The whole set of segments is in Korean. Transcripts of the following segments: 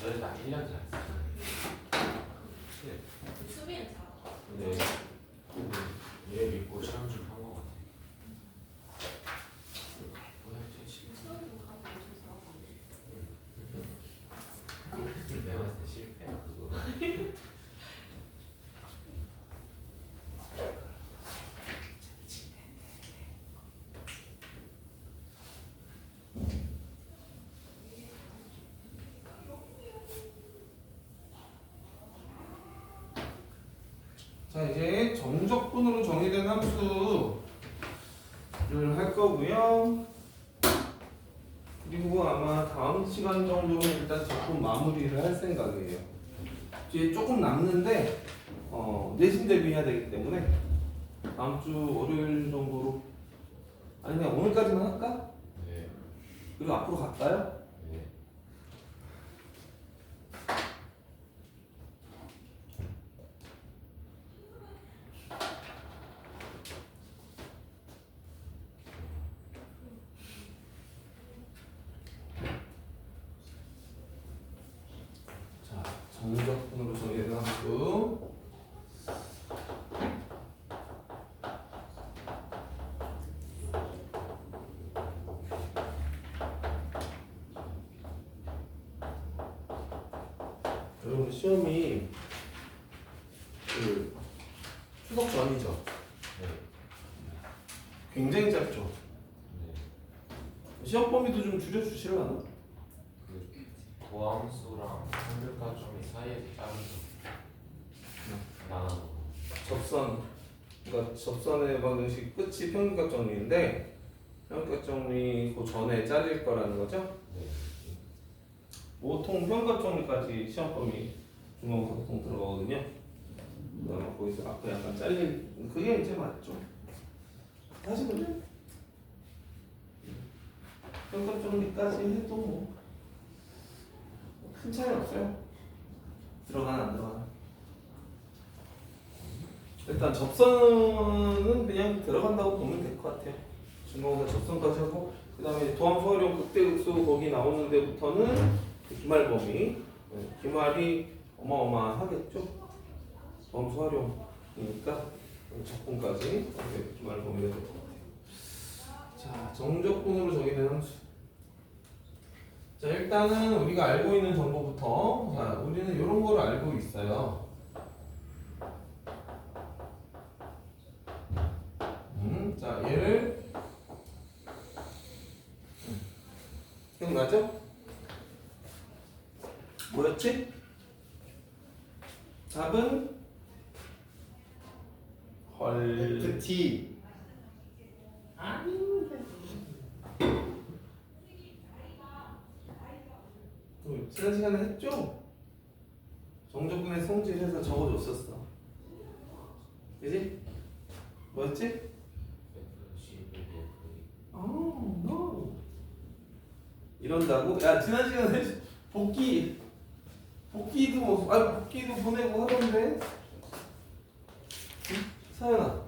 저희 딱 1년 잘 수비는 잘하고. 근데 얘 믿고 시험 좀 한 거 같아. 뭐야 쟤 수비는 가고 엄청 잘하고. 내가 봤을 때 실패야 그거. 자, 이제 정적분으로 정의된 함수를 할 거고요. 그리고 아마 다음 시간 정도는 일단 작품 마무리를 할 생각이에요. 이제 조금 남는데 내신 대비해야 되기 때문에 다음 주 월요일 정도로 아니 그냥 오늘까지만 할까? 네. 그리고 앞으로 갈까요? 네. 자, 정적분으로 정의된 함수. 여러분 시험이 그 추석 전이죠. 네. 굉장히 짧죠. 네. 시험 범위도 좀 줄여주시려나? 그 도함수랑 상대가점이 사이에서 자른 거 나가는 거. 접선, 그러니까 접선의 방정식 끝이 평균값 정리인데 평균값 정리 그 전에 잘릴 거라는 거죠. 네. 보통 평균값 정리까지 시험 범위 중간고사 보통 들어가거든요. 그다음에 거기서 앞에 약간 잘릴 그게 이제 맞죠. 사실은 평균값 정리까지 해도 뭐 큰 차이 없어요. 들어가나 안 들어가나. 일단 접선은 그냥 들어간다고 보면 될 것 같아요. 중간고사 접선까지 하고 그 다음에 도함수 활용 극대극수 거기 나오는 데부터는 기말 범위 기말이 어마어마하겠죠. 도함수 활용이니까 적분까지 기말 범위가 될 것 같아요. 자, 정적분으로 정의된 함수. 자, 일단은 우리가 알고 있는 정보부터 자, 우리는 이런 거를 알고 있어요. 자, 얘를 기억나죠? 뭐였지? 답은 헐 FT 아닌데. 지난 시간에 했죠? 정적분의 성질해서 적어줬었어. 그지? 뭐였지? no. 이런다고? 야, 지난 시간에 복귀도 복귀도 보내고 하던데. 응? 사연아.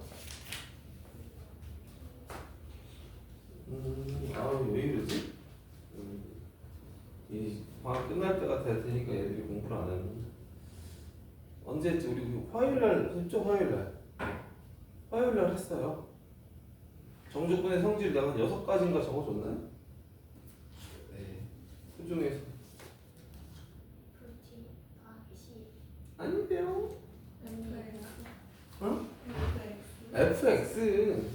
왜 이러지? 이 방학 끝날 때가 될 테니까 애들이 공부를 안 했는데. 언제 했지? 우리 화요일날 했죠? 화요일날 했어요. 정적분의 성질 내가 한 6가지인가 적어줬나요? 네. 그 중에서 프로틴, 시, 아닌데요? 응? FX. FX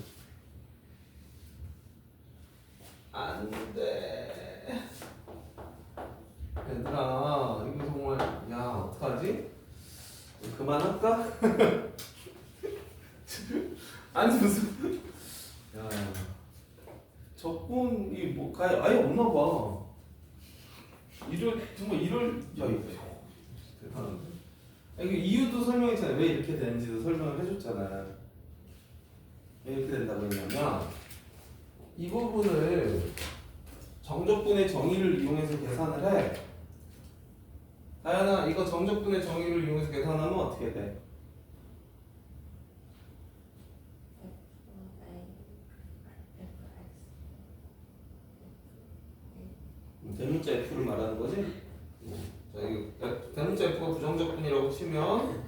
안돼. 얘들아 이거 정말 야 어떡하지? 그만할까? 아니 무슨 야 적분이 뭐 아예 없나 봐. 정말 이럴 야 이거 대단한데. 이게 이유도 설명했잖아요. 왜 이렇게 되는지도 설명을 해줬잖아. 왜 이렇게 된다고 했냐면 이 부분을 정적분의 정의를 이용해서 계산을 해. 다현아 이거 정적분의 정의를 이용해서 계산하면 어떻게 돼? 대문자 F를 말하는 거지? 자, 이거 대문자 F가 부정적분이라고 치면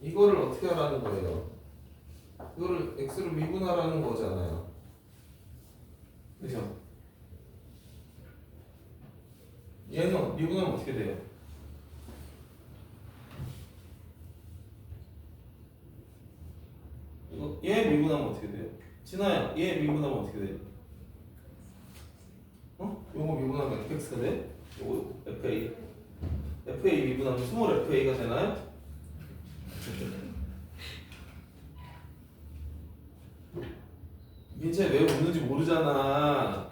이거를 어떻게 하라는 거예요? 이거를 x로 미분하라는 거잖아요. 그죠? 얘는 미분하면 어떻게 돼요? 이거 얘 미분하면 어떻게 돼요? 진아야, 얘 미분하면 어떻게 돼요? 어? 요거 미분하면 fx가 돼? 요거 fa fa 미분하면 스몰 fa가 되나요? 민채 왜 웃는지 모르잖아.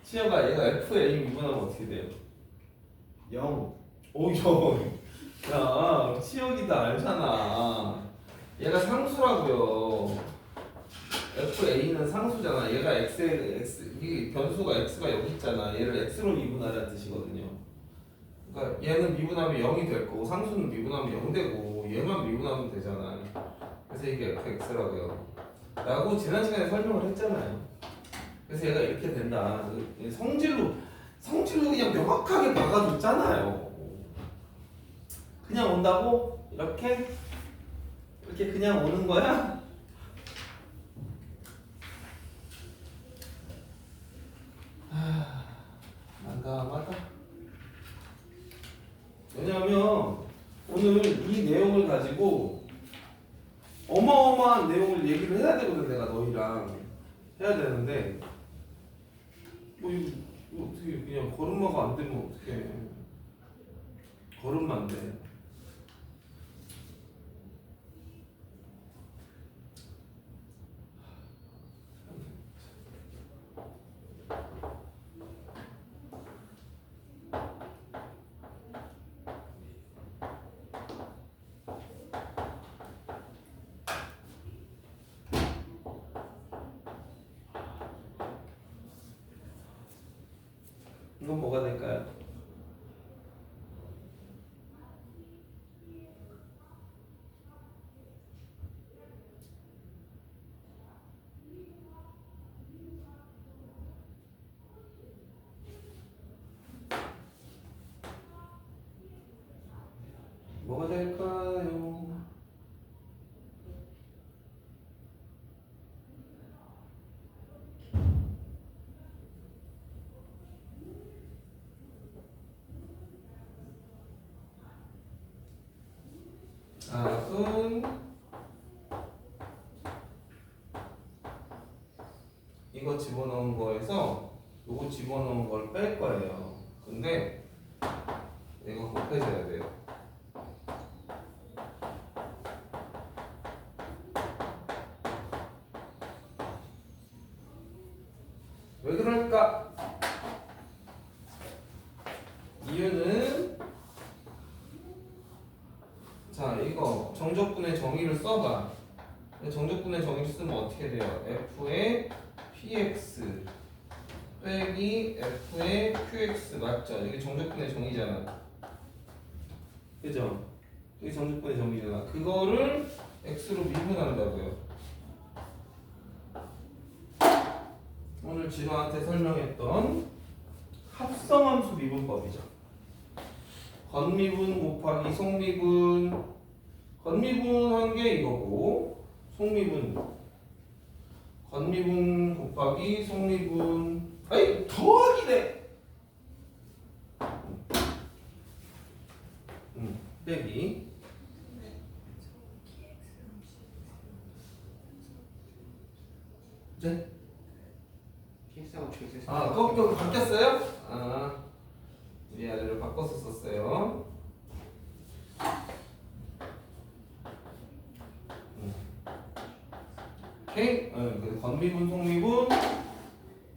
치어가 얘가 fa 미분하면 어떻게 돼요? 0. 오, 야, 치어기도 알잖아. 얘가 상수라고요. fa는 상수잖아. 얘가 이게 변수가 x가 여기 있잖아. 얘를 x로 미분하라는 뜻이거든요. 그러니까 얘는 미분하면 0이 될 거고 상수는 미분하면 0 되고 얘만 미분하면 되잖아. 그래서 이게 fx라고요. 라고 지난 시간에 설명을 했잖아요. 그래서 얘가 이렇게 된다. 성질로 그냥 명확하게 박아줬잖아요. 그냥 온다고? 이렇게 그냥 오는 거야? 난감하다. 왜냐하면 오늘 이 내용을 가지고 어마어마한 내용을 얘기를 해야 되거든. 내가 너희랑 해야 되는데 뭐 이거 어떻게 그냥 걸음마가 안 되면 어떡해. 걸음만 안 돼. 이건 뭐가 될까요? 뭐가 될까요? 답은 이거 집어넣은 거에서 요거 집어넣은 걸 뺄 거예요. 근데 이거 곱해져야 돼요. 왜 그럴까? 이유는 자, 이거 정적분의 정의를 써봐. 정적분의 정의를 쓰면 어떻게 돼요? f의 px 빼기 f의 qx 맞죠? 이게 정적분의 정의잖아. 그죠? 이게 정적분의 정의잖아. 그거를 x로 미분한다고요. 오늘 진호한테 설명했던 합성함수 미분법이죠. 건미분 곱하기 속미분. 건미분한 게 이거고, 건미분 곱하기 속미분. 아이, 더하기네. 빼기. 네? PX하고 QX. 아, 거꾸로 바뀌었어요? 아, 우리 아들을 바꿔서 썼어요. 오케이? 그래서 건미분, 속미분.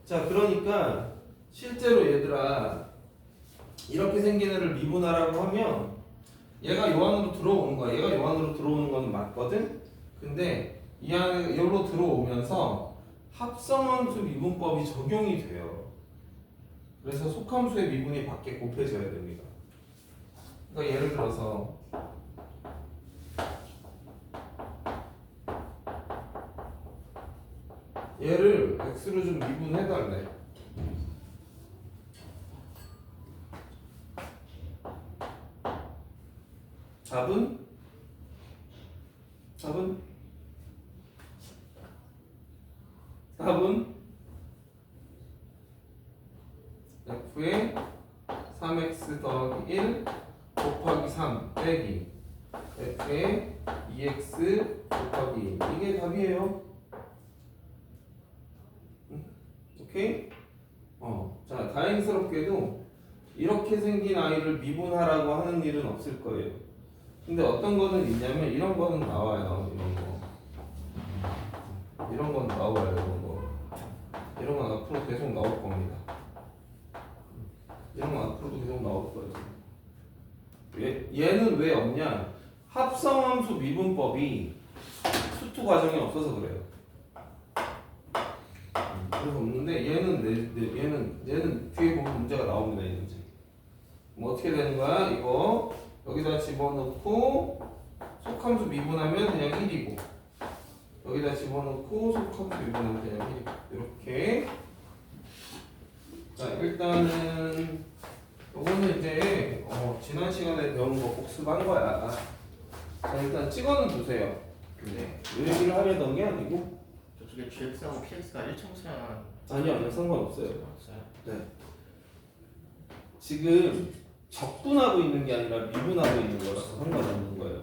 자, 그러니까 실제로 얘들아 이렇게 생긴 애를 미분하라고 하면 얘가 요 안으로 들어오는 거야. 얘가 요 안으로 들어오는 건 맞거든? 근데 이 안에 여기로 들어오면서 합성함수 미분법이 적용이 돼요. 그래서 속함수의 미분이 밖에 곱해져야 됩니다. 그러니까 예를 들어서 얘를 x로 좀 미분해달래. 답은 f의 3x 더하기 1 곱하기 3 빼기 f의 2x 곱하기 1 이게 답이에요. 오케이? 자, 다행스럽게도 이렇게 생긴 아이를 미분하라고 하는 일은 없을 거예요. 근데 어떤 거는 있냐면 이런 거는 나와요. 이런 건 나와요. 이런 건 앞으로 계속 나올 겁니다. 이런 건 앞으로도 계속 나올 거예요. 얘는 왜 없냐? 합성함수 미분법이 수투 과정이 없어서 그래요. 그래서 없는데 얘는 뒤에 보면 문제가 나옵니다. 이 문제. 뭐 어떻게 되는 거야? 이거 여기다 집어넣고 속함수 미분하면 그냥 1이고 여기다 집어넣고 속함수 미분하면 그냥 1이고 이렇게. 자, 일단은 요거는 이제 지난 시간에 배운 거 복습한 거야. 자, 일단 찍어는 두세요. 네. 이 얘기를 하려던 게 아니고. 저쪽에 GX하고 PX가 1청산 아니요, 상관없어요. 없어요? 네. 지금 적분하고 있는 게 아니라 미분하고 있는 거라서 상관없는 거예요.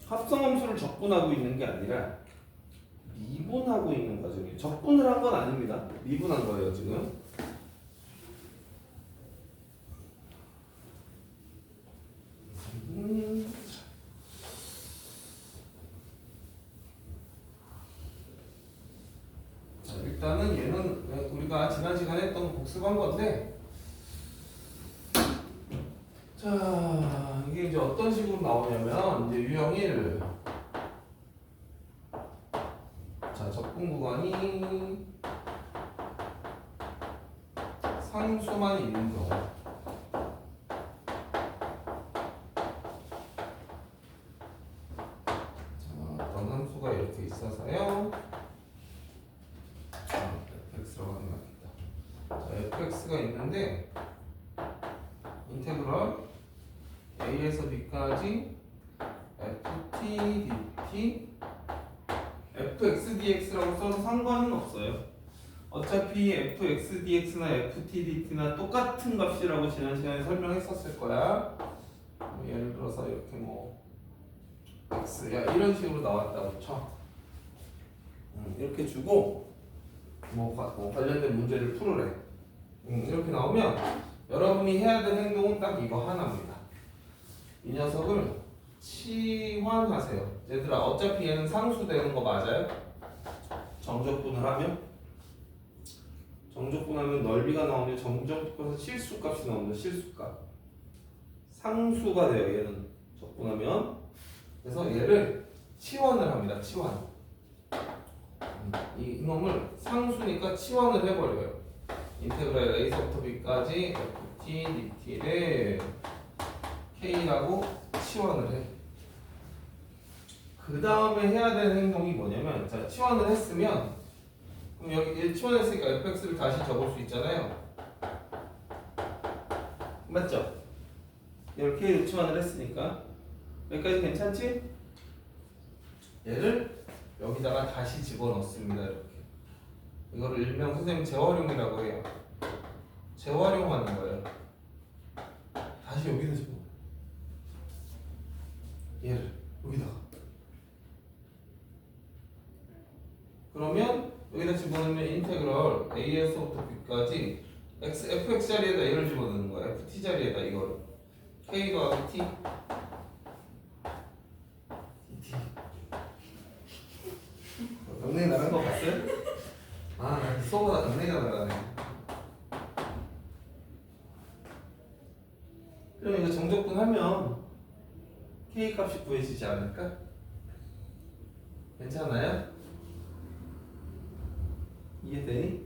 합성함수를 적분하고 있는 게 아니라 미분하고 있는 과정이에요. 적분을 한 건 아닙니다. 미분한 거예요, 지금. 자, 일단은 얘는 우리가 지난 시간에 했던 거 복습한 건데, 자, 이게 이제 어떤 식으로 나오냐면 이제 유형 1. 자, 적분 구간이 상수만 있는 경우. 어떤 함수가 이렇게 있어서요. fx라고 하는 겁니다. 자, fx가 있는데 인테그럴 a에서 b까지 ft dt fx dx라고 써서 상관은 없어요. 어차피 fx dx나 ft dt나 똑같은 값이라고 지난 시간에 설명했었을 거야. 예를 들어서 이렇게 뭐 x야 이런 식으로 나왔다고 쳐. 이렇게 주고 뭐 관련된 문제를 풀으래. 이렇게 나오면 여러분이 해야 될 행동은 딱 이거 하나입니다. 이 녀석을 치환하세요. 얘들아, 어차피 얘는 상수 되는 거 맞아요? 정적분을 하면 넓이가 나오면 정적분에서 실수값이 나옵니다. 실수값. 상수가 돼요. 얘는 적분하면. 그래서 얘를 치환을 합니다. 치환. 이놈을 상수니까 치환을 해버려요. 인테그랄 a서부터 b까지 ft dt를 k라고 치환을 해. 그 다음에 해야 되는 행동이 뭐냐면, 자, 치환을 했으면 그럼 여기 치환했으니까 fx를 다시 적을 수 있잖아요. 맞죠? 이렇게 치환을 했으니까 여기까지 괜찮지? 얘를 여기다가 다시 집어넣습니다. 이렇게. 이거를 일명 선생님 재활용이라고 해요. 재활용하는 거예요. 다시 여기다 집어. 얘를 여기다가. 그러면 여기다 집어넣으면 인테그럴 a에서부터 b까지 fx 자리에다 얘를 집어넣는 거야. ft 자리에다 이거를. k 더하기 t dt. 강냉이 나간 거 봤어요? 아, 수업보다 강냉이가 나가네. 그럼 이거 정적분 하면 k 값이 구해지지 않을까? 괜찮아요? 이해되니?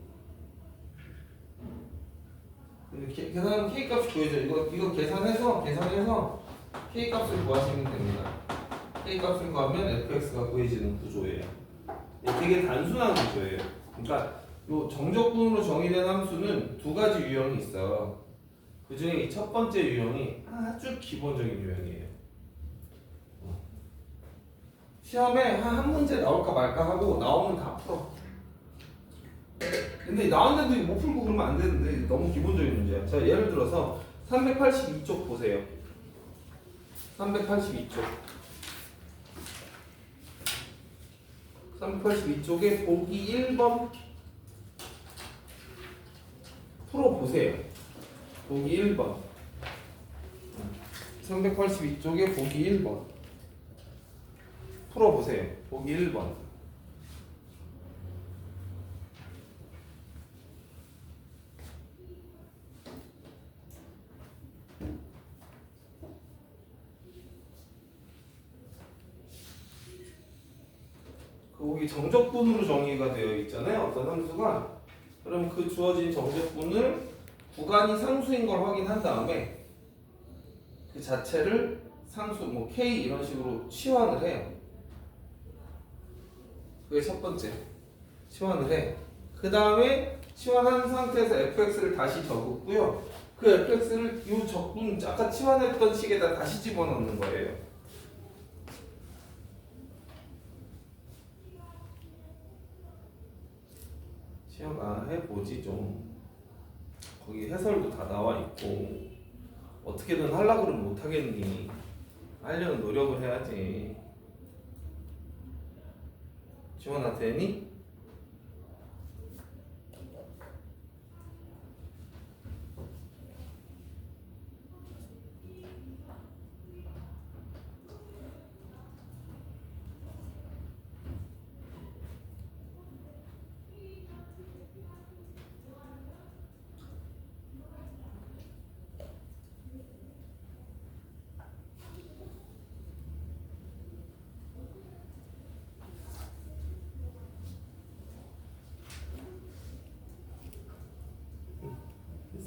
계산하면 k 값이 구해져. 이거 계산해서 k 값을 구하시면 됩니다. k 값을 구하면 fx가 구해지는 구조예요. 되게 단순한 구조예요. 그러니까 요 정적분으로 정의된 함수는 두 가지 유형이 있어요. 그 중에 이 첫 번째 유형이 아주 기본적인 유형이에요. 시험에 한 문제 나올까 말까 하고 나오면 다 풀어. 근데 나왔는데도 못 풀고 그러면 안 되는데 너무 기본적인 문제야. 자, 예를 들어서 382쪽 보세요. 382쪽. 382쪽에 보기 1번 풀어보세요. 보기 1번. 382쪽에 보기 1번 풀어보세요. 보기 1번. 거기 정적분으로 정의가 되어 있잖아요. 어떤 함수가. 그럼 그 주어진 정적분을 구간이 상수인 걸 확인한 다음에 그 자체를 상수, 뭐 k 이런 식으로 치환을 해요. 그게 첫 번째. 치환을 해. 그 다음에 치환한 상태에서 fx를 다시 적었고요. 그 fx를 이 적분 아까 치환했던 식에다 다시 집어넣는 거예요. 시험 해보지 좀. 거기 해설도 다 나와 있고 어떻게든 하려고 그러면 못하겠니? 하려는 노력을 해야지. 지원아 되니?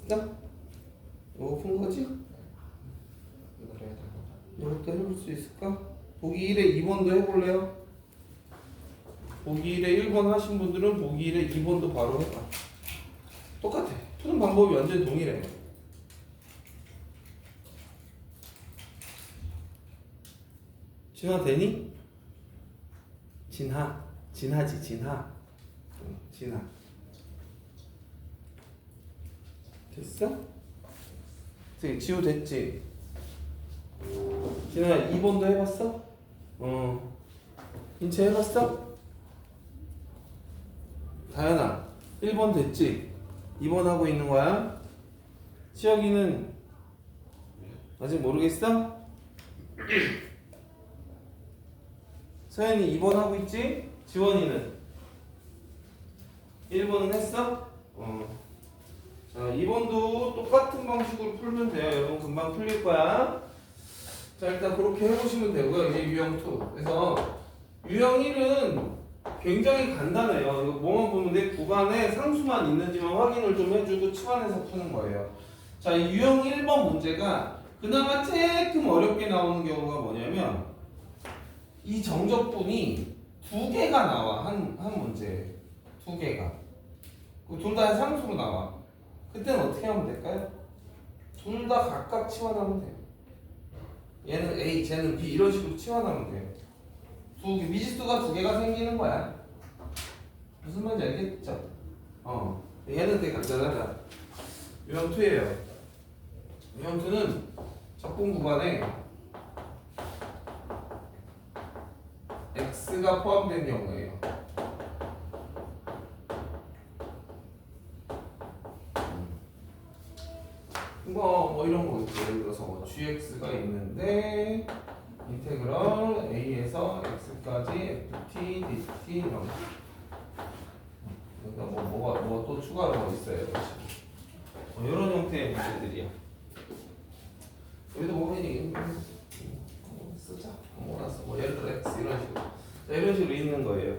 됐어? 이거 푼 거지? 이걸 해야 되나? 이것도 해볼 수 있을까? 보기 1에 2번도 해볼래요? 보기 1에 1번 하신 분들은 보기 1에 2번도 바로 해봐. 똑같아. 푸는 방법이 완전 동일해. 진화 되니? 진하지 진하. 진하. 됐어? 되게 지우 됐지? 진아 2번도 해봤어? 인체 해봤어? 다현아 1번 됐지? 2번 하고 있는 거야? 시혁이는 아직 모르겠어? 서현이 2번 하고 있지? 지원이는 1번은 했어? 자, 2번도 똑같은 방식으로 풀면 돼요. 여러분 금방 풀릴 거야. 자, 일단 그렇게 해보시면 되고요. 이제 유형 2. 그래서 유형 1은 굉장히 간단해요. 이거 뭐만 보면 돼? 구간에 상수만 있는지만 확인을 좀 해주고 치환해서 푸는 거예요. 자, 이 유형 1번 문제가 그나마 조금 어렵게 나오는 경우가 뭐냐면 이 정적분이 두 개가 나와. 한 문제에. 두 개가. 둘 다 상수로 나와. 그때는 어떻게 하면 될까요? 둘 다 각각 치환하면 돼요. 얘는 A, 쟤는 B 이런 식으로 치환하면 돼요. 미지수가 두 개가 생기는 거야. 무슨 말인지 알겠죠? 얘는 되게 간단하다. 유형 2예요. 유형 2는 적분 구간에 X가 포함된 경우예요. 뭐 이런 거 있죠. 예를 들어서 뭐 gx가 있는데 인테그럴 a에서 x까지 ft dt 이런 거. 그러니까 뭐가 또 추가로 뭐 있어요. 이런 형태의 문제들이야. 여기도 보면 쓰자. 몰랐어. 뭐 예를 들어 x 이런 식으로. 자, 이런 식으로 있는 거예요.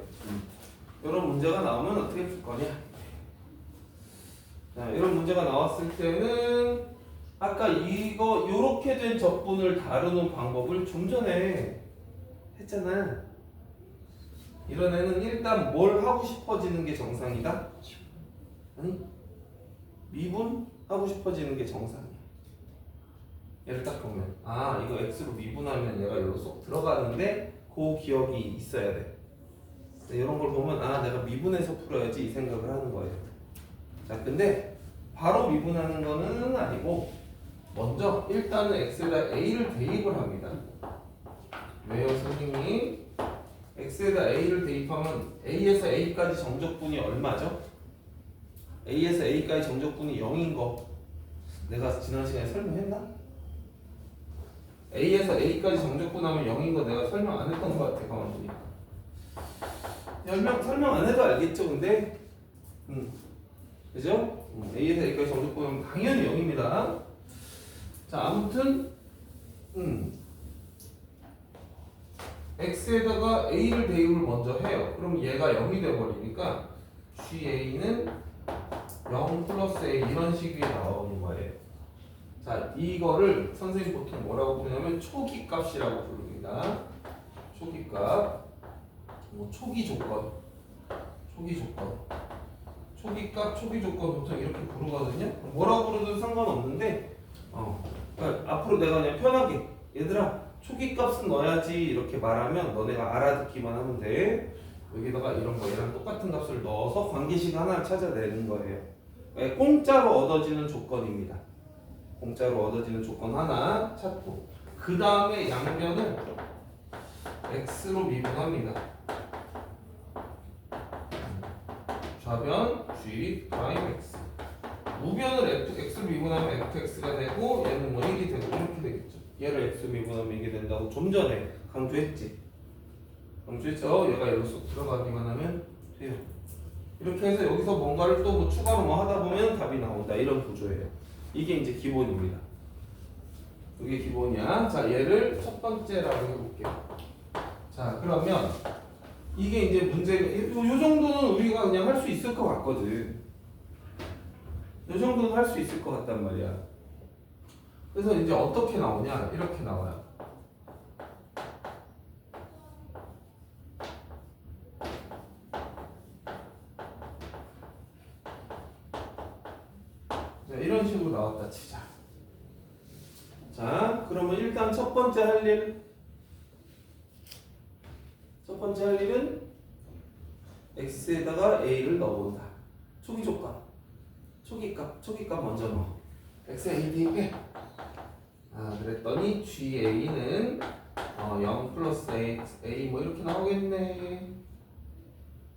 이런 문제가 나오면 어떻게 풀 거냐? 자, 이런 문제가 나왔을 때는 아까 요렇게 된 적분을 다루는 방법을 좀 전에 했잖아. 이런 애는 일단 뭘 하고 싶어지는 게 정상이다? 아니, 미분하고 싶어지는 게 정상이야. 얘를 딱 보면 아 이거 x로 미분하면 얘가 여기로 쏙 들어가는데 그 기억이 있어야 돼. 이런 걸 보면 아 내가 미분해서 풀어야지 이 생각을 하는 거예요. 자 근데 바로 미분하는 거는 아니고 먼저 일단은 x에다 a를 대입을 합니다. 왜요 선생님? x에다 a를 대입하면 a에서 a까지 정적분이 얼마죠? a에서 a까지 정적분이 0인 거 내가 지난 시간에 설명했나? a에서 a까지 정적분하면 0인 거 내가 설명 안 했던 것 같아. 가만히 보니까 설명 안 해도 알겠죠 근데 그죠? a에서 a까지 정적분하면 당연히 0입니다. 자 아무튼 x에다가 a를 대입을 먼저 해요. 그럼 얘가 0이 돼버리니까 GA는 0 플러스 a 이런 식이 나오는 거예요. 자 이거를 선생님 보통 뭐라고 부르냐면 초기값이라고 부릅니다. 초기값 뭐 초기 조건 초기값 초기 조건 보통 이렇게 부르거든요. 뭐라고 부르든 상관없는데 그러니까 앞으로 내가 그냥 편하게 얘들아 초기값은 넣어야지 이렇게 말하면 너네가 알아듣기만 하면 돼. 여기다가 이런 거 얘랑 똑같은 값을 넣어서 관계식 하나를 찾아내는 거예요. 공짜로 얻어지는 조건입니다. 공짜로 얻어지는 조건 하나 찾고 그 다음에 양변은 x로 미분합니다. 좌변 g 프라임 x 우변을 x로 미분하면 fx가 되고 얘는 뭐 1이 되고 이렇게 되겠죠. 얘를 x로 미분하면 이게 된다고 좀 전에 강조했지. 강조했죠. 얘가 여기로 쏙 들어가기만 하면 돼요. 이렇게 해서 여기서 뭔가를 또 뭐 추가로 뭐 하다 보면 답이 나온다. 이런 구조예요. 이게 이제 기본입니다. 이게 기본이야. 자, 얘를 첫 번째라고 해볼게요. 자, 그러면 이게 이제 문제가 요 정도는 우리가 그냥 할 수 있을 것 같거든. 요 정도는 할 수 있을 것 같단 말이야. 그래서 이제 어떻게 나오냐? 이렇게 나와요. 자, 이런 식으로 나왔다 치자. 자, 그러면 일단 첫 번째 할 일은 x에다가 a를 넣어본다. 초기 조건, 초기값 먼저 넣어. x에 a 대입해. 그랬더니 GA는 0 플러스 A 뭐 이렇게 나오겠네.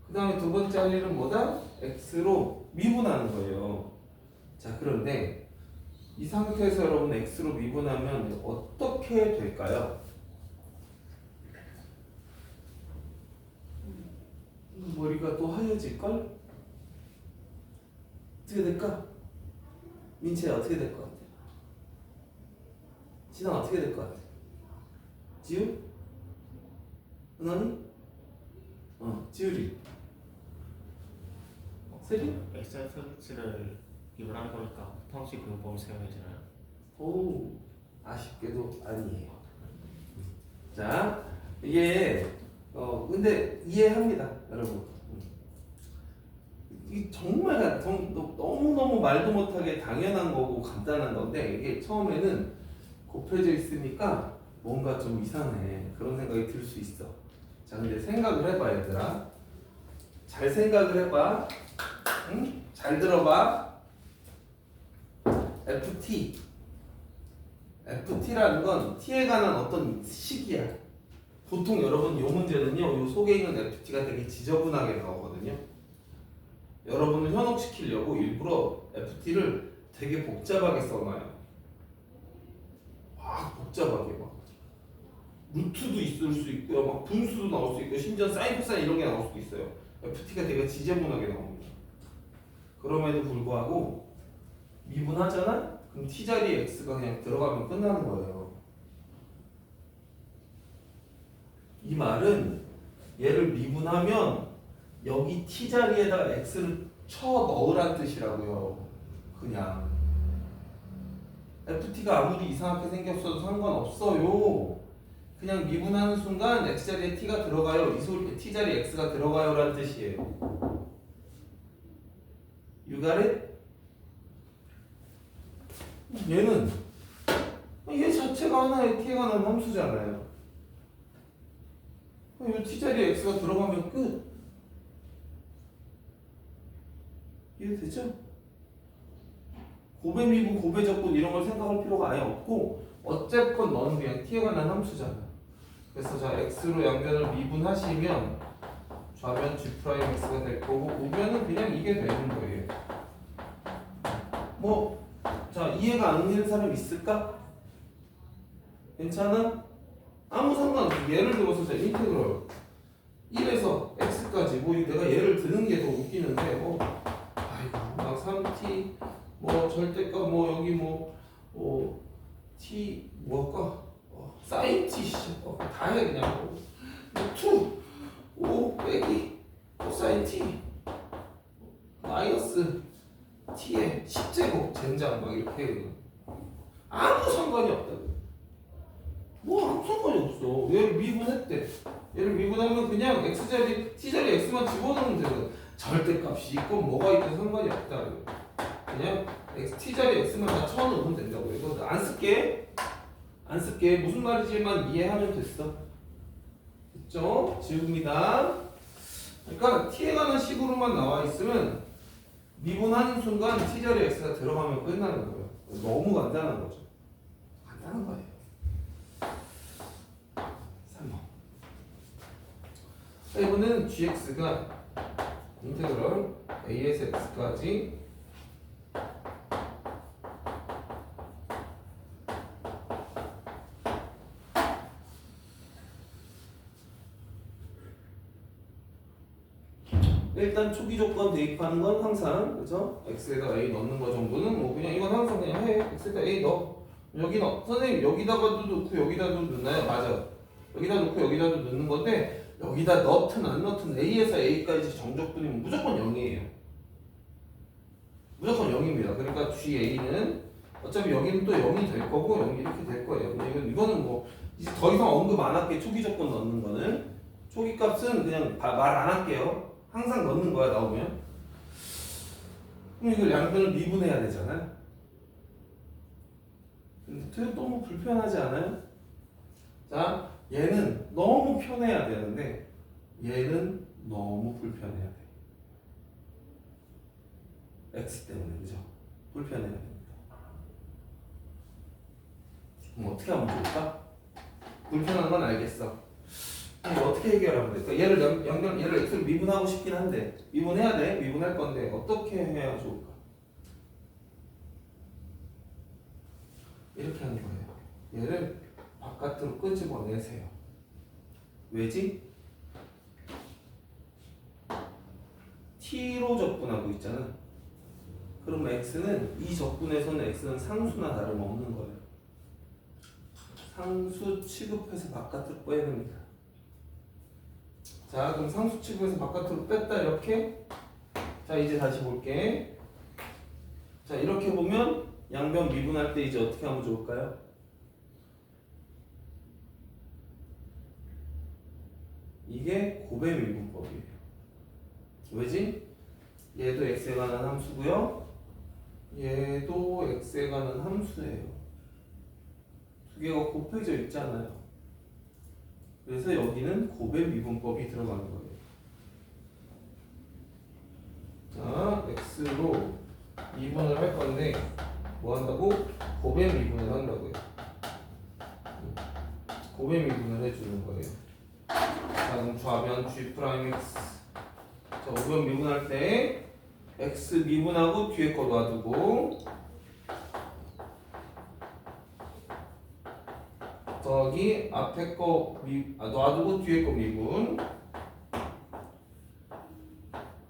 그 다음에 두 번째 할 일은 뭐다? X로 미분하는 거예요. 자, 그런데 이 상태에서 여러분 X로 미분하면 어떻게 될까요? 머리가 또 하얘질걸? 어떻게 될까? 민채야 어떻게 될 것 같아? 진아 어떻게 될 것 같아? 지우? 은원이? 지우리. 세리? XFX를 미분하는 거니까 방식 근법을 사용해야 되나요? 오, 아쉽게도 아니에요. 자, 이게 근데 이해합니다, 여러분. 이 정말 너무너무 말도 못하게 당연한 거고 간단한 건데 이게 처음에는 곱해져 있으니까 뭔가 좀 이상해. 그런 생각이 들 수 있어. 자, 근데 생각을 해봐, 얘들아. 잘 생각을 해봐. 응? 잘 들어봐. FT라는 건 T에 관한 어떤 식이야. 보통 여러분 요 문제는요, 요 속에 있는 FT가 되게 지저분하게 나오거든요. 여러분을 현혹시키려고 일부러 FT를 되게 복잡하게 써놔요. 막 복잡하게 막 루트도 있을 수 있고요, 막 분수도 나올 수 있고, 심지어 사인, 코사인 이런 게 나올 수도 있어요. FT가 되게 지저분하게 나옵니다. 그럼에도 불구하고 미분하잖아? 그럼 t 자리에 x가 그냥 들어가면 끝나는 거예요. 이 말은 얘를 미분하면 여기 t 자리에다가 x를 쳐 넣으란 뜻이라고요. 그냥 ft가 아무리 이상하게 생겼어도 상관없어요. 그냥 미분하는 순간 x자리에 t가 들어가요. 이 소리 t자리에 x가 들어가요 라는 뜻이에요. You got it? 얘는 얘 자체가 하나의 t에 관한 함수잖아요. 이 t자리에 x가 들어가면 끝. 이해되죠? 고배 미분, 고배 적분 이런 걸 생각할 필요가 아예 없고 어쨌건 너는 그냥 t에 관한 함수잖아. 그래서 자 x로 양변을 미분하시면 좌변 g'x가 될 거고 우변은 그냥 이게 되는 거예요. 뭐 자 이해가 안 되는 사람 있을까? 괜찮아? 아무 상관없어. 예를 들어서 자 인테그럴 1에서 x까지 뭐 내가 예를 드는 게 더 웃기는데 뭐 아이고 막 3t 뭐 절대값 뭐 여기 뭐 t 뭐 할까? sin t 다 해 그냥 뭐 2 5 빼기 sin t 마이너스 t의 10제곱 젠장 막 이렇게 해. 아무 상관이 없다고. 뭐 아무 상관이 없어. 얘를 미분했대. 얘를 미분하면 그냥 x자리 t자리 x만 집어넣으면 되거든. 절대값이 있건 뭐가 있건 상관이 없다고. 그냥 t자리 x만 다 쳐넣으면 된다고. 이거 안 쓸게. 안 쓸게. 무슨 말인지만 이해하면 됐어. 됐죠? 지웁니다. 그러니까 t에 관한 식으로만 나와 있으면 미분하는 순간 t자리 x가 들어가면 끝나는 거예요. 너무 간단한 거죠. 간단한 거예요. 3번. 자, 이번에는 gx가 인테그럴 a에서 x까지 일단 초기 조건 대입하는 건 항상 그죠? x에다 a 넣는 거 정도는 뭐 그냥 이건 항상 그냥 해. x에다 a 넣어. 여기 넣어. 선생님 여기다가도 넣고 여기다도 넣나요? 맞아. 여기다 넣고 여기다도 넣는 건데 여기다 넣든 안 넣든 a에서 a까지 정적분이면 무조건 0이에요. 무조건 0입니다. 그러니까 ga는 어차피 여기는 또 0이 될 거고 0이 이렇게 될 거예요. 근데 이거는 뭐 이제 더 이상 언급 안 할게. 초기 조건 넣는 거는 초기 값은 그냥 말 안 할게요. 항상 넣는 거야 나오면. 그럼 이걸 양변을 미분해야 되잖아요. 근데 너무 불편하지 않아요? 자, 얘는 너무 편해야 되는데 얘는 너무 불편해야 돼. x 때문에 그죠? 불편해야 됩니다. 그럼 어떻게 하면 좋을까? 불편한 건 알겠어. 어떻게 해결하면 될까? 얘를 x를 미분하고 싶긴 한데 미분해야 돼. 미분할 건데 어떻게 해야 좋을까? 이렇게 하는 거예요. 얘를 바깥으로 끄집어내세요. 왜지? t로 적분하고 있잖아. 그럼 x는 이 적분에서는 x는 상수나 다름없는 거예요. 상수 취급해서 바깥으로 빼야 됩니다. 자, 그럼 상수 취급해서 바깥으로 뺐다 이렇게. 자, 이제 다시 볼게. 자, 이렇게 보면 양변 미분할 때 이제 어떻게 하면 좋을까요? 이게 고배 미분법이에요. 왜지? 얘도 x에 관한 함수고요. 얘도 x에 관한 함수예요. 두 개가 곱해져 있잖아요. 그래서 여기는 고배 미분법이 들어가는 거예요. 자, x로 미분을 할 건데 뭐 한다고? 고배 미분을 한다고요. 고배 미분을 해주는 거예요. 자, 그럼 좌변 g'x. 자, 우변 미분할 때 x 미분하고 뒤에 거 놔두고 더하기 앞에 거 놔두고 뒤에 거 미분.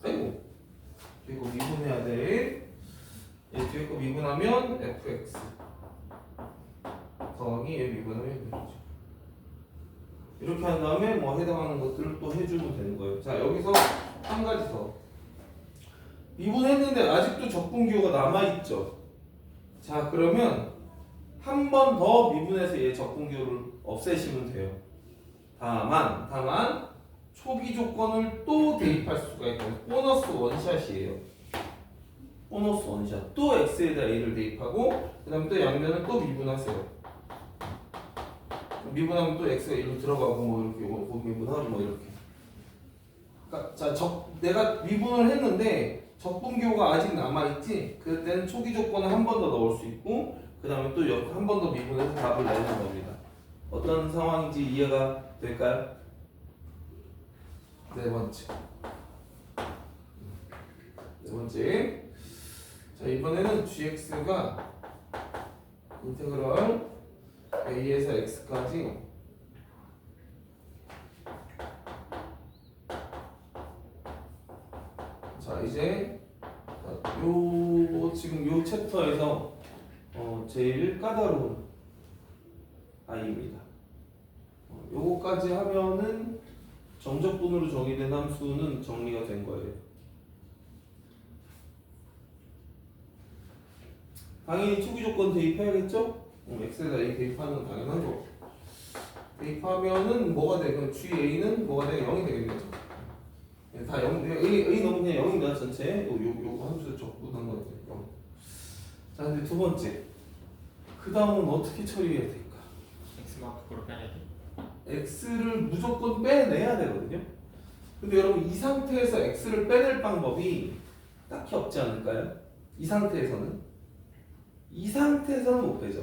아이고, 뒤에 거 미분해야 돼. 얘 뒤에 거 미분하면 fx 더하기 얘 미분하면 되죠. 이렇게 한 다음에 뭐 해당하는 것들을 또 해주면 되는 거예요. 자, 여기서 한 가지 더. 미분했는데 아직도 적분 기호가 남아있죠. 자, 그러면 한 번 더 미분해서 얘 적분교를 없애시면 돼요. 다만 초기 조건을 또 대입할 수가 있고 보너스 원샷이에요. 보너스 원샷. 또 x에다 a를 대입하고 그 다음에 또 양면을 또 미분하세요. 미분하면 또 x가 1로 들어가고 뭐 이렇게 미분하고 뭐 이렇게. 그러니까 자, 내가 미분을 했는데 적분교가 아직 남아있지? 그때는 초기 조건을 한 번 더 넣을 수 있고 그 다음에 또 한 번 더 미분해서 답을 내는 겁니다. 어떤 상황인지 이해가 될까요? 네 번째. 자, 이번에는 gx가 인테그럴 a에서 x까지 자, 이제 요 지금 요 챕터에서 제일 까다로운 아이입니다. 요거까지 하면은 정적분으로 정의된 함수는 정리가 된 거예요. 당연히 초기 조건 대입해야겠죠? x에다 a 대입하는 건 당연한 거. 대입하면은 뭐가 돼? 그럼 GA는 뭐가 돼? 0이 되겠죠? 다 0, A 너무 그냥 0입니다, 전체. 요거 함수 적분한 거죠. 0. 자, 근데 두 번째. 그 다음은 어떻게 처리해야 될까? x만 밖으로 빼야 돼. x를 무조건 빼내야 되거든요. 근데 여러분 이 상태에서 x를 빼낼 방법이 딱히 없지 않을까요? 이 상태에서는 못 빼죠.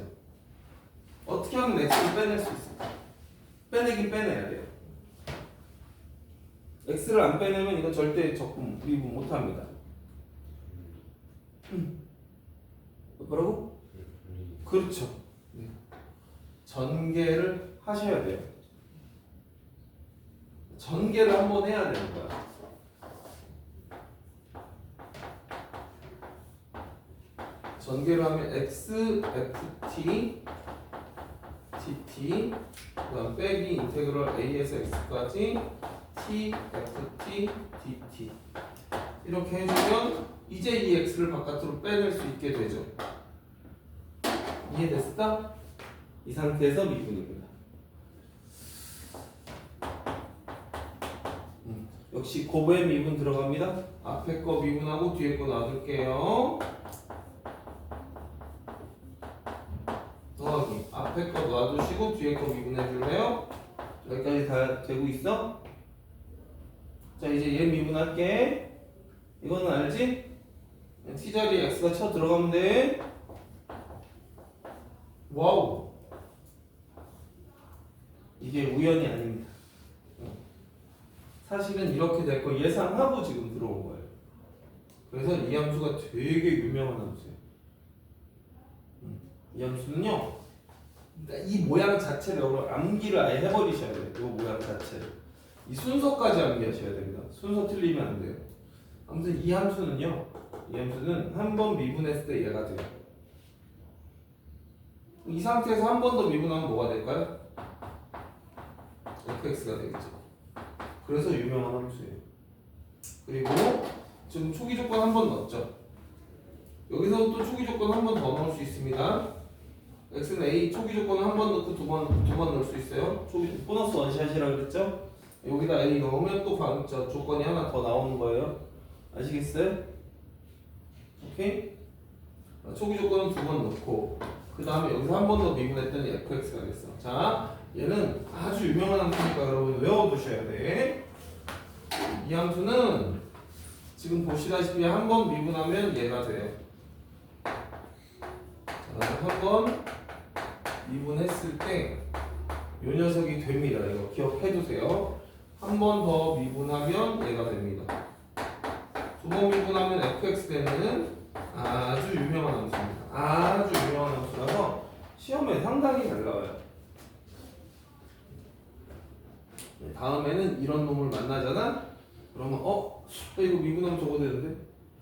어떻게 하면 x를 빼낼 수 있을까? 빼내긴 빼내야 돼요. x를 안 빼내면 이건 절대 적분 미분 못 합니다. 뭐라고? 그렇죠. 네. 전개를 하셔야 돼요. 전개를 한번 해야 되는 거야. 전개를 하면 x, ft, dt, 그다음 빼기 인테그럴 a에서 x까지 t, ft, dt 이렇게 해주면 이제 이 x를 바깥으로 빼낼 수 있게 되죠. 이해됐을까? 이 상태에서 미분입니다. 역시 곱의 미분 들어갑니다. 앞에 거 미분하고 뒤에 거 놔둘게요. 더하기 앞에 거 놔두시고 뒤에 거 미분해 줄래요? 여기까지 다 되고 있어? 자, 이제 얘 미분할게. 이거는 알지? t자리에 x가 쳐 들어가면 돼. 와우, 이게 우연이 아닙니다. 사실은 이렇게 될 거 예상하고 지금 들어온 거예요. 그래서 이 함수가 되게 유명한 함수예요. 이 함수는요, 그러니까 이 모양 자체를 암기를 아예 해버리셔야 돼요. 이 모양 자체를. 이 순서까지 암기하셔야 됩니다. 순서 틀리면 안 돼요. 아무튼 이 함수는 한 번 미분했을 때 얘가 돼요. 이 상태에서 한 번 더 미분하면 뭐가 될까요? fx가 되겠죠. 그래서 유명한 함수예요. 그리고 지금 초기 조건 한 번 넣었죠. 여기서 또 초기 조건 한 번 더 넣을 수 있습니다. x는 a 초기 조건을 한 번 넣고 두 번 넣을 수 있어요. 초기 보너스 원샷이라고 그랬죠. 여기다 a 넣으면 또 조건이 하나 더 나오는 거예요. 아시겠어요? 오케이? 초기 조건은 두 번 넣고 그 다음에 여기서 한 번 더 미분했더니 fx가 됐어. 자, 얘는 아주 유명한 함수니까 여러분 외워두셔야 돼. 이 함수는 지금 보시다시피 한 번 미분하면 얘가 돼요. 한 번 미분했을 때 이 녀석이 됩니다. 이거 기억해두세요. 한 번 더 미분하면 얘가 됩니다. 두 번 미분하면 fx 되면은 아주 유명한 함수입니다. 아주 유명한 함수라서 시험에 상당히 잘 나와요. 다음에는 이런 놈을 만나잖아? 그러면 이거 미분하면 저거 되는데?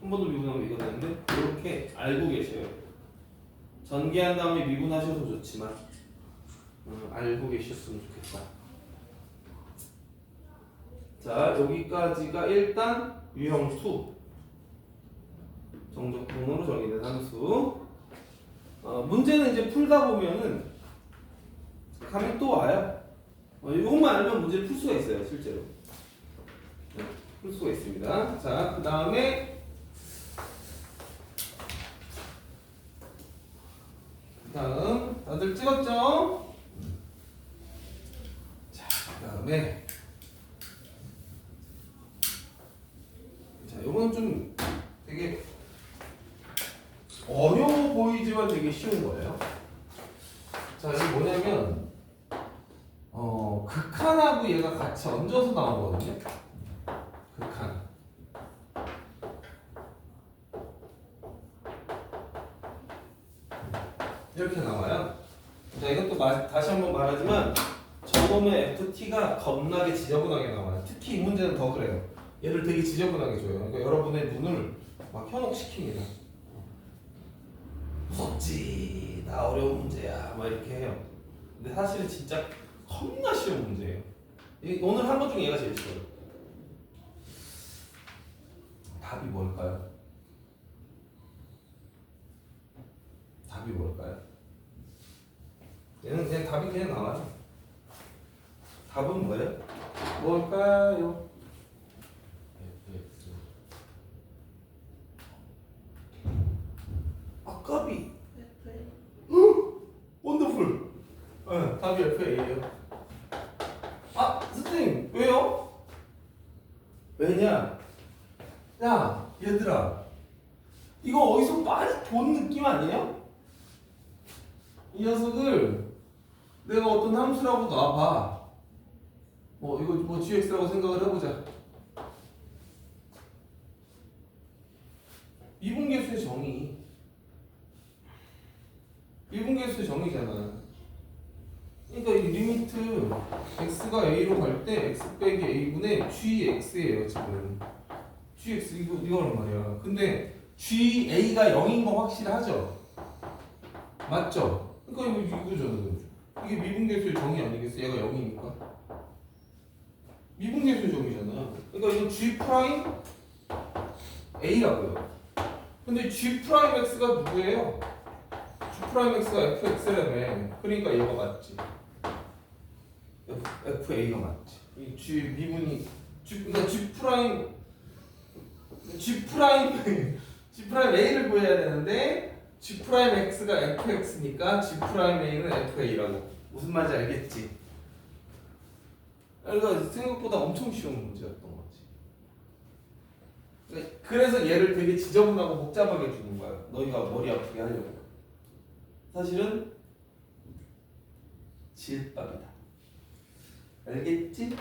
한 번 더 미분하면 이거 되는데? 이렇게 알고 계셔요. 전개한 다음에 미분하셔도 좋지만 알고 계셨으면 좋겠다. 자, 여기까지가 일단 유형 2 정적분으로 정의된 함수. 문제는 이제 풀다 보면은 감이 또 와요. 이것만 알면 문제를 풀 수가 있어요, 실제로. 네, 풀 수가 있습니다. 자, 그 다음에 다음 다들 찍었죠? 자, 그 다음에 자, 이건 좀 되게 어려워 보이지만 되게 쉬운 거예요. 자, 이게 뭐냐면 극한하고 얘가 같이 얹어서 나오거든요. 극한. 이렇게 나와요. 자, 이것도 다시 한번 말하지만 저놈의 FT가 겁나게 지저분하게 나와요. 특히 이 문제는 더 그래요. 얘를 되게 지저분하게 줘요. 그러니까 여러분의 눈을 막 현혹시킵니다. 무섭지, 나 어려운 문제야, 막 이렇게 해요. 근데 사실은 진짜 겁나 쉬운 문제예요. 오늘 한 것 중에 얘가 제일 쉬워요. 답이 뭘까요? 답이 뭘까요? 얘는 그냥 답이 그냥 나와요. 답은 뭐예요? 뭘까요? 아까비. 원더풀. 네, 답이 FA예요. 아, 선생님 왜요? 왜냐? 야, 얘들아, 이거 어디서 많이 본 느낌 아니에요? 이 녀석을 내가 어떤 함수라고 놔봐. 이거 gx라고 생각을 해보자. 미분계수의 정의. 미분계수의 정의잖아. 그러니까 이 리미트 x가 a로 갈 때 x 빼기 a분의 gx예요 지금. gx 이거란 말이야. 근데 ga가 0인 거 확실하죠? 맞죠? 그러니까 이거잖아. 이게 미분계수의 정의 아니겠어? 얘가 0이니까. 미분계수의 정의잖아. 그러니까 이건 g 프라임 a라고요. 근데 g 프라임 x가 누구예요? g 프라임 x가 fx라며. 그러니까 얘가 맞지. FA가 맞지. 이 G 미분이 그러니까 G 프라임 A를 구해야 되는데 G 프라임 X가 FX니까 G 프라임 A는 FA라고. 무슨 말인지 알겠지? 그러니까 생각보다 엄청 쉬운 문제였던 거지. 그래서 얘를 되게 지저분하고 복잡하게 주는 거야. 너희가 머리 아프게 하려고. 사실은 지읒밥이다. 알겠지?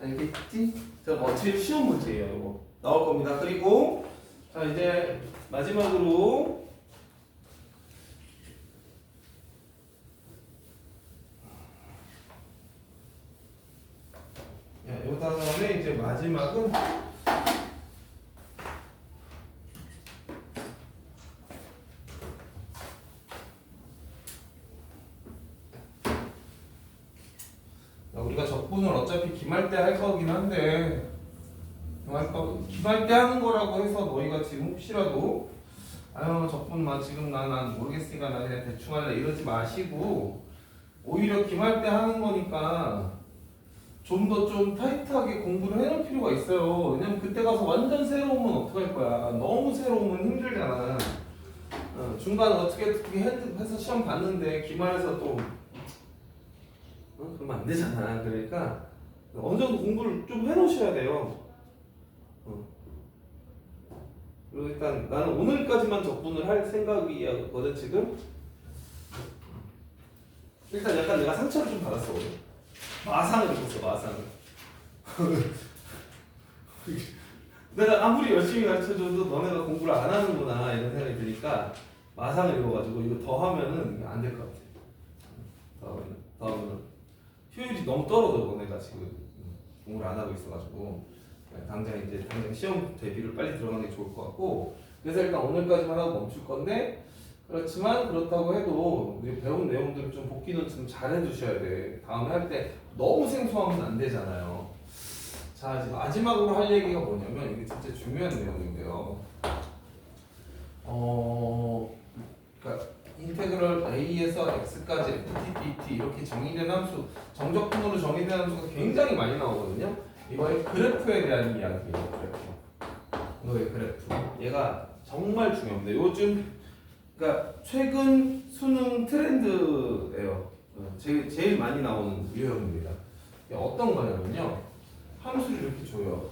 알겠지? 자, 제일 쉬운 문제예요. 이거 나올 겁니다. 그리고 자 이제 마지막으로 요 다음에 이제 마지막은 우리가 적분을 어차피 기말 때 할 거긴 한데 기말 때 하는 거라고 해서 너희가 지금 혹시라도 적분 지금 난 모르겠으니까 나 그냥 대충 할래 이러지 마시고 오히려 기말 때 하는 거니까 좀 더 타이트하게 공부를 해놓을 필요가 있어요. 왜냐면 그때 가서 완전 새로우면 어떡할 거야. 너무 새로우면 힘들잖아. 중간에 어떻게 해서 시험 봤는데 기말에서 또 그러면 안 되잖아. 그러니까 어느 정도 공부를 좀 해놓으셔야 돼요. 그리고 일단 나는 오늘까지만 적분을 할 생각이거든 지금. 일단 약간 내가 상처를 좀 받았어 오늘. 마상을 입었어 마상을. 내가 아무리 열심히 가르쳐줘도 너네가 공부를 안 하는구나 이런 생각이 드니까 마상을 입어가지고 이거 더 하면은 안 될 것 같아. 더 하면은 효율이 너무 떨어져. 너네가 지금 공부를 안 하고 있어가지고 당장 시험 대비를 빨리 들어가는 게 좋을 것 같고, 그래서 일단 오늘까지만 하고 멈출 건데, 그렇지만 그렇다고 해도 우리 배운 내용들을 좀 복기는 좀 잘 해두셔야 돼. 다음에 할 때 너무 생소하면 안 되잖아요. 자, 이제 마지막으로 할 얘기가 뭐냐면 이게 진짜 중요한 내용인데요. 그러니까 인테그럴 a에서 x까지 ft, dt 이렇게 정의된 함수, 정적분으로 정의된 함수가 굉장히 많이 나오거든요. 이거의 그래프에 대한 이야기예요. 그래프. 이거의 그래프. 얘가 정말 중요합니다. 요즘 그러니까 최근 수능 트렌드예요. 제일 많이 나오는 유형입니다. 이게 어떤 거냐면요. 함수를 이렇게 줘요.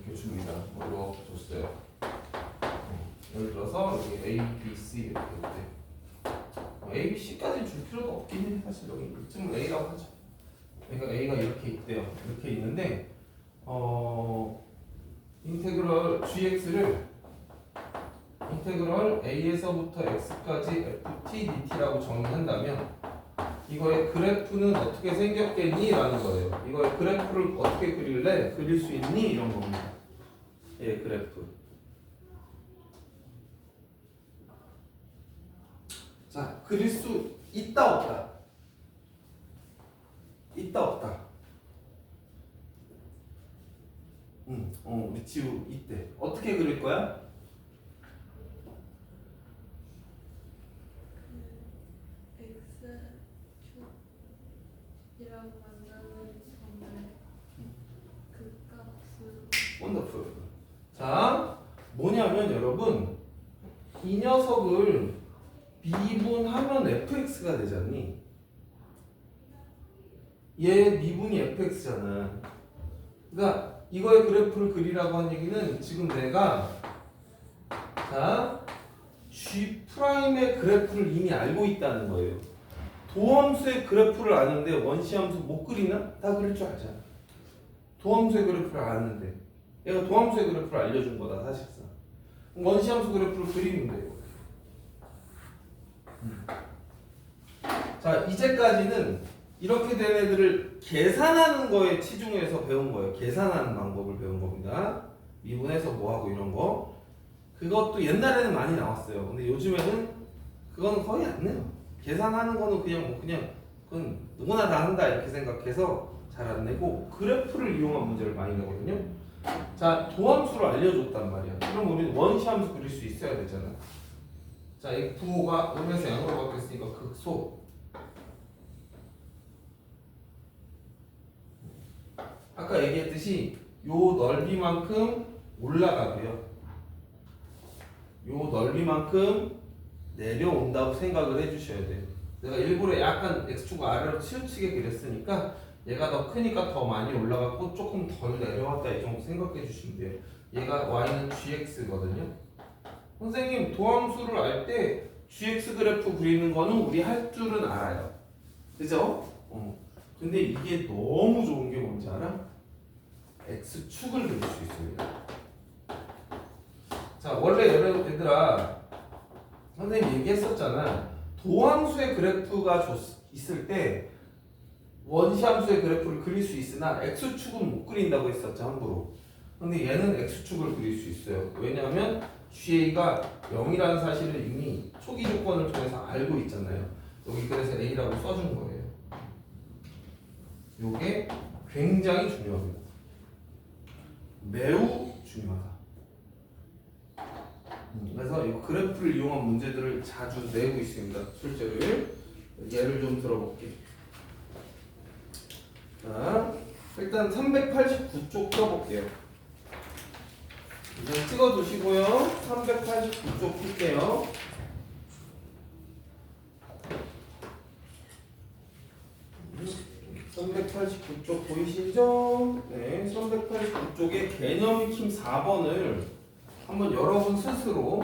이렇게 줍니다. 이렇게 줬어요. 예를 들어서 여기 A, B, C 이렇게 있대. A, B, C까지 줄 필요도 없긴 해. 사실 여기 이쯤은 A라고 하죠. 그러니까 A가 이렇게 있대요. 이렇게 있는데 인테그럴 gx를 인테그럴 a에서부터 x까지 ft dt라고 정의한다면 이거의 그래프는 어떻게 생겼겠니? 라는 거예요. 이거의 그래프를 어떻게 그릴래? 그릴 수 있니? 이런 겁니다. 예, 그래프. 자, 그릴 수 있다 없다? 있다 없다? 우리 지우 이때 어떻게 그릴 거야? X축이라고 만드는 점을 그 값으로 원더풀. 자, 뭐냐면 여러분 이 녀석을 미분하면 fx가 되잖니? 얘 미분이 fx잖아. 그러니까 이거의 그래프를 그리라고 한 얘기는 지금 내가 자 G'의 그래프를 이미 알고 있다는 거예요. 도함수의 그래프를 아는데 원시함수 못 그리나? 다 그릴 줄 알잖아. 도함수의 그래프를 아는데 얘가 도함수의 그래프를 알려준 거다 사실상. 원시함수 그래프를 그리면 돼요. 자, 이제까지는 이렇게 된 애들을 계산하는 거에 치중해서 배운 거예요. 계산하는 방법을 배운 겁니다. 미분해서 뭐하고 이런 거. 그것도 옛날에는 많이 나왔어요. 근데 요즘에는 그건 거의 안 내요. 계산하는 거는 그냥 그건 누구나 다 한다 이렇게 생각해서 잘 안 내고 그래프를 이용한 문제를 많이 내거든요. 자, 도함수를 알려줬단 말이야. 그럼 우리는 원시함수 그릴 수 있어야 되잖아. 자, 이 부호가 음에서 양으로 바뀌었으니까 극소. 아까 얘기했듯이 요 넓이만큼 올라가고요. 요 넓이만큼 내려온다고 생각을 해주셔야 돼요. 내가 일부러 약간 x축 아래로 치우치게 그렸으니까 얘가 더 크니까 더 많이 올라갔고 조금 덜 내려왔다 이 정도 생각해 주시면 돼요. 얘가 y는 gx거든요. 선생님 도함수를 알 때 gx 그래프 그리는 거는 우리 할 줄은 알아요. 그죠? 근데 이게 너무 좋은 게 뭔지 알아? x축을 그릴 수 있습니다. 자, 원래 얘들아 선생님 얘기했었잖아. 도함수의 그래프가 있을 때 원시함수의 그래프를 그릴 수 있으나 x축은 못 그린다고 했었죠, 함부로. 근데 얘는 x축을 그릴 수 있어요. 왜냐하면 GA가 0이라는 사실을 이미 초기 조건을 통해서 알고 있잖아요. 여기 그래서 A라고 써준 거예요. 요게 굉장히 중요합니다. 매우 중요하다. 그래서 이 그래프를 이용한 문제들을 자주 내고 있습니다. 출제를. 예를 좀 들어볼게요. 자, 일단 389쪽 써볼게요. 이제 찍어두시고요. 389쪽 풀게요. 음, 389쪽 보이시죠? 네, 389쪽의 개념 익힘 4번을 한번 여러분 스스로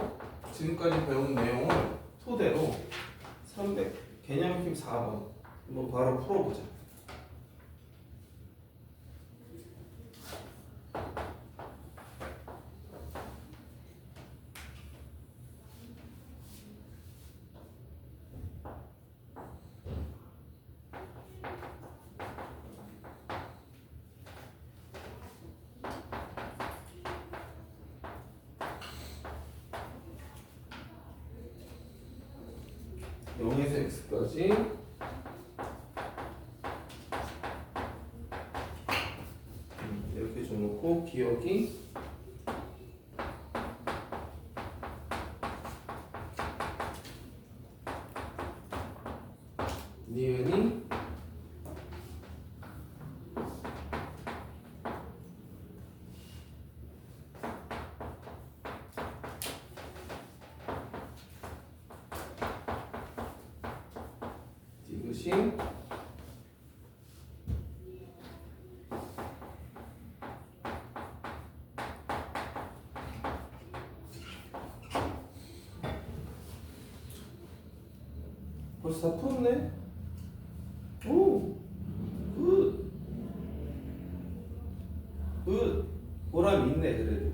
지금까지 배운 내용을 토대로 개념 익힘 4번 한번 바로 풀어보자. x까지 이렇게 줘놓고 기억이 니은이 디귿이 벌써 다 풀었네? 오! 굿! 굿! 보람 있네 그래도.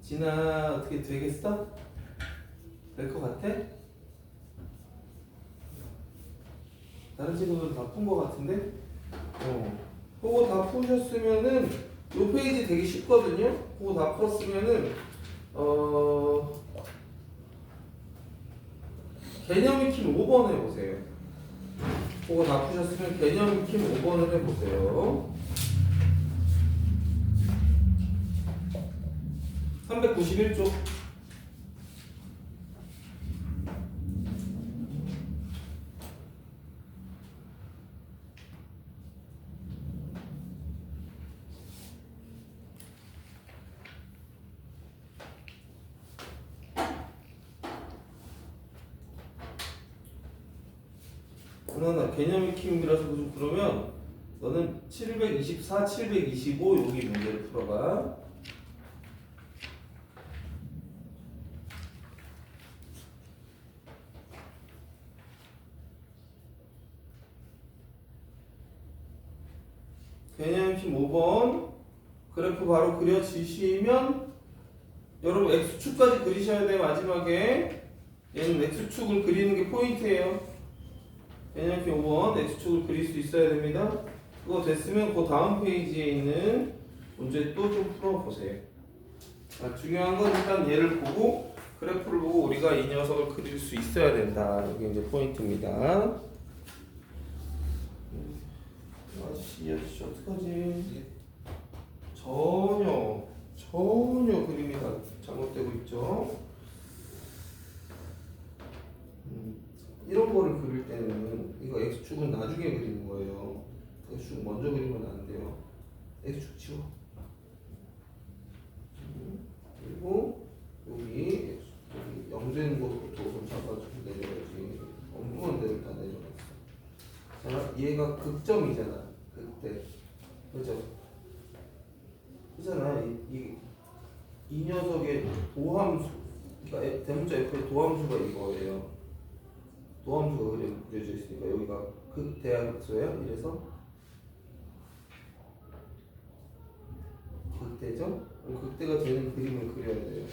진아 어떻게 되겠어? 될 것 같아? 다른 친구들 다 푼 것 같은데? 그거 다 푸셨으면은 요 페이지 되게 쉽거든요? 그거 다 풀었으면은 개념 익힘 5번 해보세요. 그거 다 푸셨으면 개념 익힘 5번을 해보세요. 391쪽. 그러나 개념 익힘이라서 좀 그러면 너는 724, 725 여기 문제를 풀어봐. 개념 익힘 5번 그래프 바로 그려지시면 여러분 X축까지 그리셔야 돼요. 마지막에 얘는 X축을 그리는 게 포인트예요. 개념 익힘 5번 X축을 그릴 수 있어야 됩니다. 그거 됐으면 그 다음 페이지에 있는 문제 또 좀 풀어보세요. 중요한 건 일단 얘를 보고 그래프를 보고 우리가 이 녀석을 그릴 수 있어야 된다. 이게 이제 포인트입니다. 이 아저씨 어떡하지? 전혀 그림이 다 잘못되고 있죠. 이런 거를 그릴 때는 이거 X축은 나중에 그리는 거예요. X축 먼저 그리면 안 돼요. X축 치워. 그리고 여기 0 되는 곳부터 손 잡아주고 내려야지. 엉뚱한 데를 다 내려갔어. 자, 얘가 극점이잖아. 그때. 그죠? 그잖아. 이 녀석의 도함수. 그러니까 대문자 F의 도함수가 이거예요. 도함수가 그려져 있으니까 여기가 극대함수예요. 이래서 극대죠? 극대가 되는 그림을 그려야 돼요.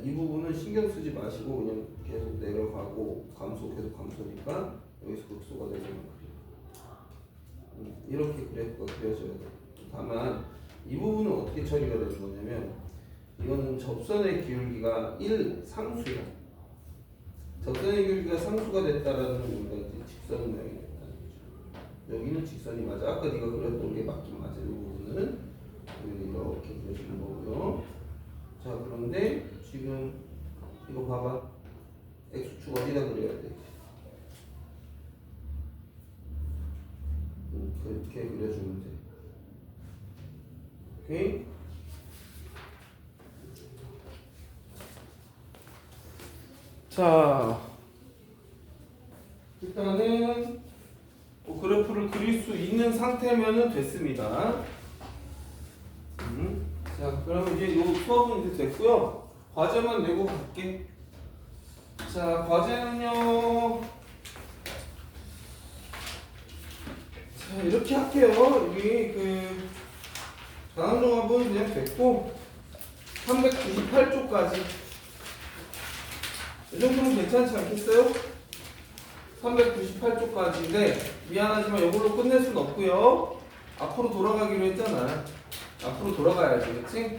이 부분은 신경 쓰지 마시고 그냥 계속 내려가고 감소 계속 감소니까 여기서 극소가 되는 그림. 이렇게 그래프가 그려져야 돼요. 다만 이 부분은 어떻게 처리가 되는 거냐면 이거는 접선의 기울기가 1 상수야. 접선의 기울기가 상수가 됐다라는 우리가 이제 직선 모양이 됐다는 거죠. 여기는 직선이 맞아. 아까 네가 그렸던 게 맞긴 맞아. 이 부분은 우리는 이렇게 그려주는 거고요. 자, 그런데 지금 이거 봐봐. X축 어디다 그려야 돼? 그렇게 그려주면 돼. 오케이? 자, 일단은 그래프를 그릴 수 있는 상태면은 됐습니다. 자, 그러면 이제 요 수업은 이제 됐고요. 과제만 내고 갈게. 자, 과제는요. 자, 이렇게 할게요. 여기 단원종합은 그냥 됐고 398쪽까지 이 정도면 괜찮지 않겠어요? 398쪽까지인데 미안하지만 이걸로 끝낼 수는 없고요. 앞으로 돌아가기로 했잖아. 앞으로 돌아가야지, 그치?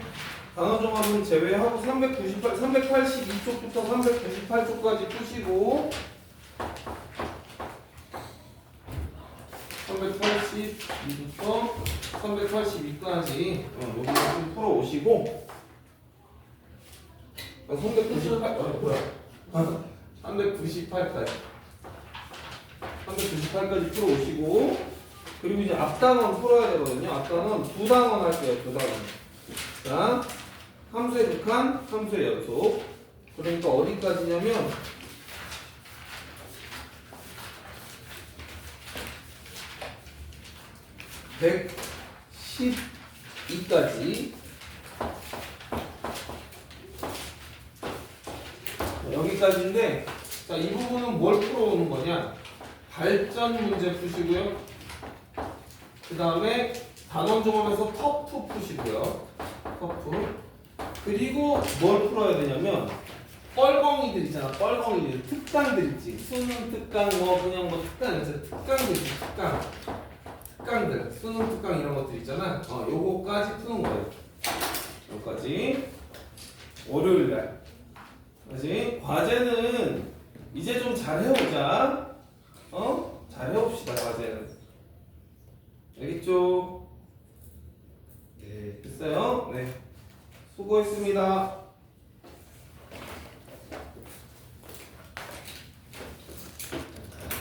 단원종합은 제외하고 382쪽부터 398쪽까지 푸시고 382부터 382까지 여기서 좀 풀어오시고 398 뭐야 398까지 398까지 풀어오시고 그리고 이제 앞단원 풀어야 되거든요. 앞단원 두 단원 할게요. 두 단원. 자, 함수의 극한, 함수의 연속. 그러니까 어디까지냐면 (112까지) 여기까지인데, 자, 이 부분은 뭘 풀어오는 거냐? 발전 문제 푸시고요. 그 다음에 단원 종합에서 터프 푸시고요. 터프. 그리고 뭘 풀어야 되냐면 뻘벙이들 있잖아. 뻘벙이들 특강들 있지. 수능 특강 뭐 그냥 뭐 특강 있잖아. 특강들 있지. 특강들 수능 특강 이런 것들 있잖아. 요거까지 푸는 거예요. 여기까지 월요일날. 그지? 과제는 이제 좀 잘해오자. 잘해봅시다 과제는. 알겠죠? 네. 됐어요? 네. 수고했습니다.